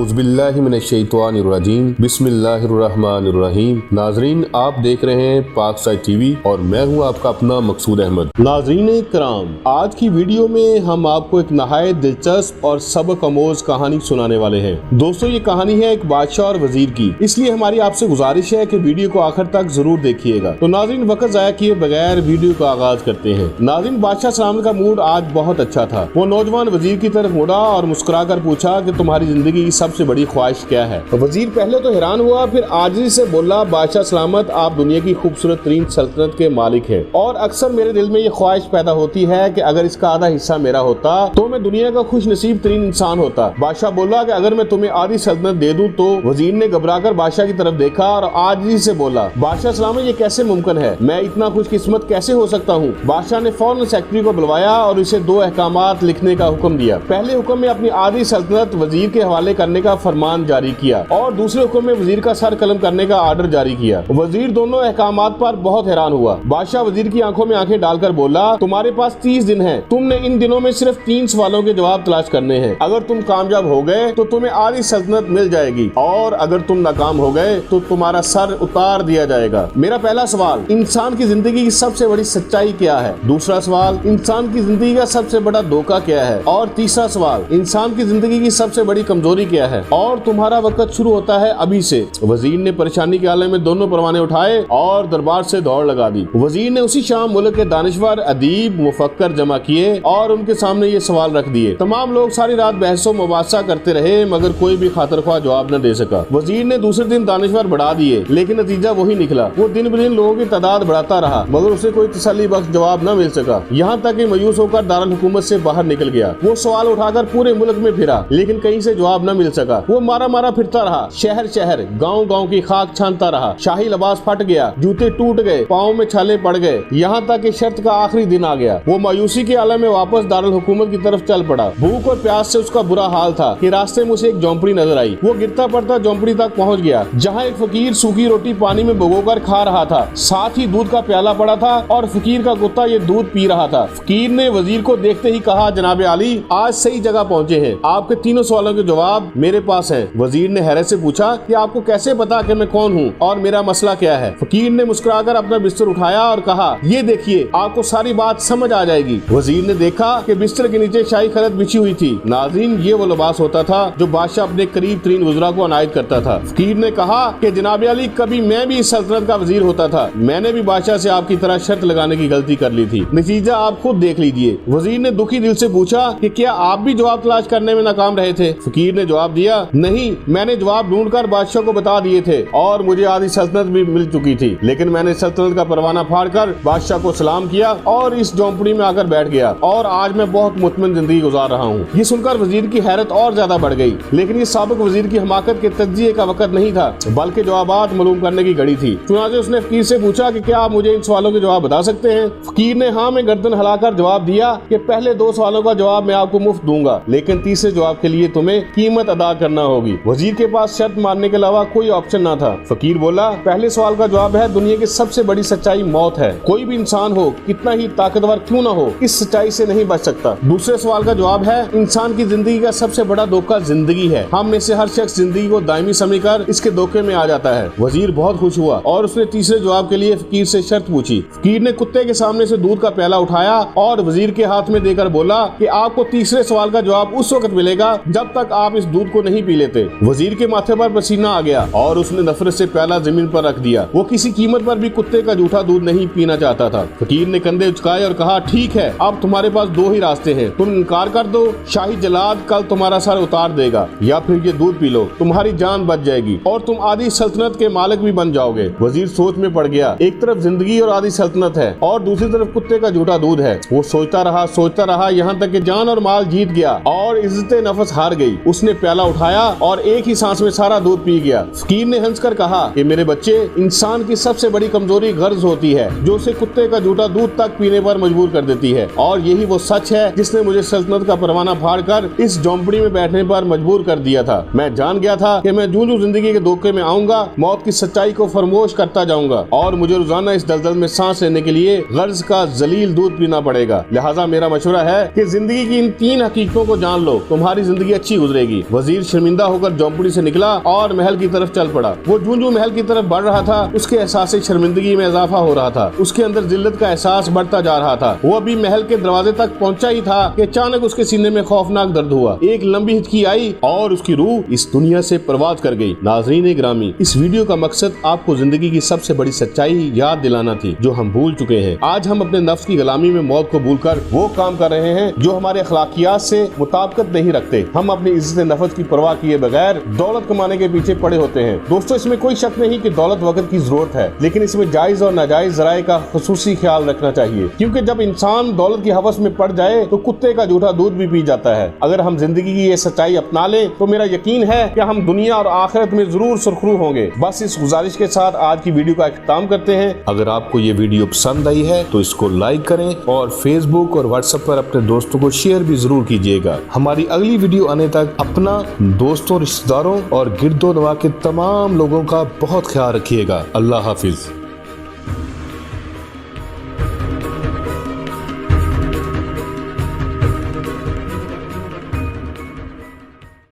औज़ुबिल्लाहिमिनश्शैतानिर्रजीम बिस्मिल्लाहिर्रहमानिर्रहीम। नाजरीन, आप देख रहे हैं पाक साइड टीवी और मैं हूं आपका अपना मकसूद अहमद। नाजरीन कराम, आज की वीडियो में हम आपको एक नहायत दिलचस्प और सबक आमोज कहानी सुनाने वाले हैं। दोस्तों, ये कहानी है एक बादशाह और वजीर की, इसलिए हमारी आपसे गुजारिश है कि वीडियो को आखिर तक जरूर देखिएगा। तो नाजरीन, वक्त जाया किए बगैर वीडियो का आगाज करते हैं। नाजरीन, बादशाह सलामत का मूड आज बहुत अच्छा था। वो नौजवान वजीर की तरफ मुड़ा और मुस्कुरा कर पूछा कि तुम्हारी जिंदगी की सबसे बड़ी ख्वाहिश क्या है। वजीर पहले तो हैरान हुआ, फिर आजिज़ी से बोला, बादशाह सलामत, आप दुनिया की खूबसूरत तरीन सल्तनत के मालिक हैं और अक्सर मेरे दिल में ये ख्वाहिश पैदा होती है कि अगर इसका आधा हिस्सा मेरा होता तो मैं दुनिया का खुश नसीब तरीन इंसान होता। बादशाह बोला कि अगर मैं तुम्हें आधी सल्तनत दे दूं तो। वजीर ने घबराकर बादशाह की तरफ देखा और आजिज़ी से बोला, बादशाह सलामत, ये कैसे मुमकिन है? मैं इतना खुशकिस्मत कैसे हो सकता हूँ? बादशाह ने फौरन सेक्रेटरी को बुलवाया और इसे 2 अहकामात लिखने का हुक्म दिया। पहले हुक्म में अपनी आधी सल्तनत वजीर के हवाले करने का फरमान जारी किया और दूसरे हुक्म में वजीर का सर कलम करने का आर्डर जारी किया। वजीर दोनों अहकामात पर बहुत हैरान हुआ। बादशाह वजीर की आंखों में आंखें डालकर बोला, तुम्हारे पास 30 दिन हैं। तुमने इन दिनों में सिर्फ 3 सवालों के जवाब तलाश करने हैं। अगर तुम कामयाब हो गए तो तुम्हें आधी सल्तनत मिल जाएगी और अगर तुम नाकाम हो गए तो तुम्हारा सर उतार दिया जाएगा। मेरा पहला सवाल, इंसान की जिंदगी की सबसे बड़ी सच्चाई क्या है? दूसरा सवाल, इंसान की जिंदगी का सबसे बड़ा धोखा क्या है? और तीसरा सवाल, इंसान की जिंदगी की सबसे बड़ी कमजोरी क्या है? और तुम्हारा वक्त शुरू होता है अभी से। वजीर ने परेशानी के आलम में दोनों परवाने उठाए और दरबार से दौड़ लगा दी। वजीर ने उसी शाम मुल्क के दानिश्वर, अदीब, मुफक्कर जमा किए और उनके सामने ये सवाल रख दिए। तमाम लोग सारी रात बहसो मुबासा करते रहे मगर कोई भी खातरख्वाह जवाब न दे सका। वजीर ने दूसरे दिन दानिश्वर बढ़ा दिए लेकिन नतीजा वही निकला। वो दिन ब दिन लोगों की तादाद बढ़ाता रहा मगर उसे कोई तसल्ली बख्श जवाब न मिल सका। यहाँ तक कि मायूस होकर दारुल हुकूमत से बाहर निकल गया। वो सवाल उठाकर पूरे मुल्क में फिरा लेकिन कहीं से जवाब न मिल सका। वो मारा मारा फिरता रहा, शहर शहर, गांव गांव की खाक छानता रहा। शाही लिबास फट गया, जूते टूट गए, पाँव में छाले पड़ गए, यहाँ तक कि शर्त का आखिरी दिन आ गया। वो मायूसी के आलम में वापस दारुल हुकूमत की तरफ चल पड़ा। भूख और प्यास से उसका बुरा हाल था कि रास्ते में उसे एक झोंपड़ी नजर आई। वो गिरता पड़ता झोंपड़ी तक पहुँच गया जहाँ एक फकीर सूखी रोटी पानी में भिगोकर खा रहा था। साथ ही दूध का प्याला पड़ा था और फकीर का कुत्ता ये दूध पी रहा था। फकीर ने वजीर को देखते ही कहा, जनाबे आली, आज सही जगह पहुँचे हैं। आपके तीनों सवालों के जवाब मेरे पास है। वजीर ने हैरत से पूछा कि आपको कैसे पता कि मैं कौन हूँ और मेरा मसला क्या है? फकीर ने मुस्कुराकर अपना बिस्तर उठाया और कहा, ये देखिए, आपको सारी बात समझ आ जाएगी। वजीर ने देखा कि बिस्तर के नीचे शाही खलत बिछी हुई थी। नाज़रीन, ये वो लिबास होता था जो बादशाह अपने करीब तरीन वज़रा को अनायत करता था। फकीर ने कहा कि जनाब अली, कभी मैं भी इस सल्तनत का वजीर होता था। मैंने भी बादशाह से आपकी तरह शर्त लगाने की गलती कर ली थी। नतीजा आप खुद देख लीजिए। वजीर ने दुखी दिल से पूछा कि क्या आप भी जवाब तलाश करने में नाकाम रहे थे? फकीर ने जवाब दिया, नहीं, मैंने जवाब ढूंढकर बादशाह को बता दिए थे और मुझे आधी सल्तनत भी मिल चुकी थी। लेकिन मैंने सल्तनत का परवाना फाड़कर बादशाह को सलाम किया और इस झोंपड़ी में आकर बैठ गया और आज मैं बहुत मुतमईन जिंदगी गुजार रहा हूँ। ये सुनकर वजीर की हैरत और ज्यादा बढ़ गई। लेकिन ये साबिक वजीर की हमाकत के तज्जिए का वक्त नहीं था बल्कि जवाबात मालूम करने की घड़ी थी। चुनांचे उसने फकीर से पूछा कि क्या आप मुझे इन सवालों के जवाब बता सकते हैं? फकीर ने हाँ में गर्दन हिलाकर जवाब दिया कि पहले 2 सवालों का जवाब मैं आपको मुफ्त दूंगा लेकिन तीसरे जवाब के लिए तुम्हें कीमत अदा करना होगी। वजीर के पास शर्त मारने के अलावा कोई ऑप्शन ना था। फकीर बोला, पहले सवाल का जवाब है, दुनिया की सबसे बड़ी सच्चाई मौत है। कोई भी इंसान हो, कितना ही ताकतवर क्यों ना हो, इस सच्चाई से नहीं बच सकता। दूसरे सवाल का जवाब है, इंसान की जिंदगी का सबसे बड़ा धोखा जिंदगी है। हम में से हर शख्स जिंदगी को दायमी समझकर इसके धोखे में आ जाता है। वजीर बहुत खुश हुआ और उसने तीसरे जवाब के लिए फकीर से शर्त पूछी। फकीर ने कुत्ते के सामने से दूध का प्याला उठाया और वजीर के हाथ में देकर बोला कि आपको तीसरे सवाल का जवाब उस वक्त मिलेगा जब तक आप इस दूध को नहीं पी लेते। वजीर के माथे पर पसीना आ गया और उसने नफरत से प्याला जमीन पर रख दिया। वो किसी कीमत पर भी कुत्ते का जूठा दूध नहीं पीना चाहता था। फकीर ने कंधे उचकाए और कहा, ठीक है, अब तुम्हारे पास 2 ही रास्ते हैं। तुम इनकार कर दो, शाही जलाद कल तुम्हारा सर उतार देगा, या फिर ये दूध पी लो, तुम्हारी जान बच जाएगी और तुम आधी सल्तनत के मालिक भी बन जाओगे। वजीर सोच में पड़ गया। एक तरफ जिंदगी और आधी सल्तनत है और दूसरी तरफ कुत्ते का जूठा दूध है। वो सोचता रहा यहाँ तक कि जान और माल जीत गया और इज्जत नफस हार गई। उसने प्याला उठाया और एक ही सांस में सारा दूध पी गया। फकीर ने हंसकर कहा कि मेरे बच्चे, इंसान की सबसे बड़ी कमजोरी गर्ज होती है जो उसे कुत्ते का जूठा दूध तक पीने पर मजबूर कर देती है और यही वो सच है जिसने मुझे सल्तनत का परवाना फाड़कर इस झोंपड़ी में बैठने पर मजबूर कर दिया था। मैं जान गया था कि मैं जूं जिंदगी के धोखे में आऊंगा, मौत की सच्चाई को फरमोश करता जाऊंगा और मुझे रोजाना इस दलदल में सांस लेने के लिए गर्ज का जलील दूध पीना पड़ेगा। लिहाजा मेरा मशवरा है कि जिंदगी की इन 3 हकीकतों को जान लो, तुम्हारी जिंदगी अच्छी गुजरेगी। वजीर वजीर शर्मिंदा होकर जौनपुरी से निकला और महल की तरफ चल पड़ा। वो जूं-जूं महल की तरफ बढ़ रहा था, उसके एहसास शर्मिंदगी में इजाफा हो रहा था। उसके अंदर जिल्लत का एहसास बढ़ता जा रहा था। वो अभी महल के दरवाजे तक पहुंचा ही था कि अचानक उसके सीने में खौफनाक दर्द हुआ। एक लंबी हिचकी आई और उसकी रूह इस दुनिया से परवाज़ कर गई। नाज़रीन ग्रामी, इस वीडियो का मकसद आपको जिंदगी की सबसे बड़ी सच्चाई याद दिलाना थी जो हम भूल चुके हैं। आज हम अपने नफ्स की गुलामी में मौत को भूलकर वो काम कर रहे हैं जो हमारे अखलाकियात से मुताबिकत नहीं रखते। हम अपनी इज्जत नफ्स की परवाह किए बगैर दौलत कमाने के पीछे पड़े होते हैं। दोस्तों, इसमें कोई शक नहीं कि दौलत वक्त की जरूरत है, लेकिन इसमें जायज और नाजायज जराए का खुसूसी ख्याल रखना चाहिए, क्योंकि जब इंसान दौलत की हवस में पड़ जाए तो कुत्ते का जूठा दूध भी पी जाता है। अगर हम जिंदगी की ये सच्चाई अपना लें तो मेरा यकीन है कि हम दुनिया और आखिरत में जरूर सुरखरू होंगे। बस इस गुजारिश के साथ आज की वीडियो का इख्तिताम करते हैं। अगर आपको ये वीडियो पसंद आई है तो इसको लाइक करें और फेसबुक और व्हाट्सएप पर अपने दोस्तों को शेयर भी जरूर कीजिएगा। हमारी अगली वीडियो आने तक अपना, दोस्तों, रिश्तेदारों और गिरदो नवा के तमाम लोगों का बहुत ख्याल रखिएगा। अल्लाह हाफिज।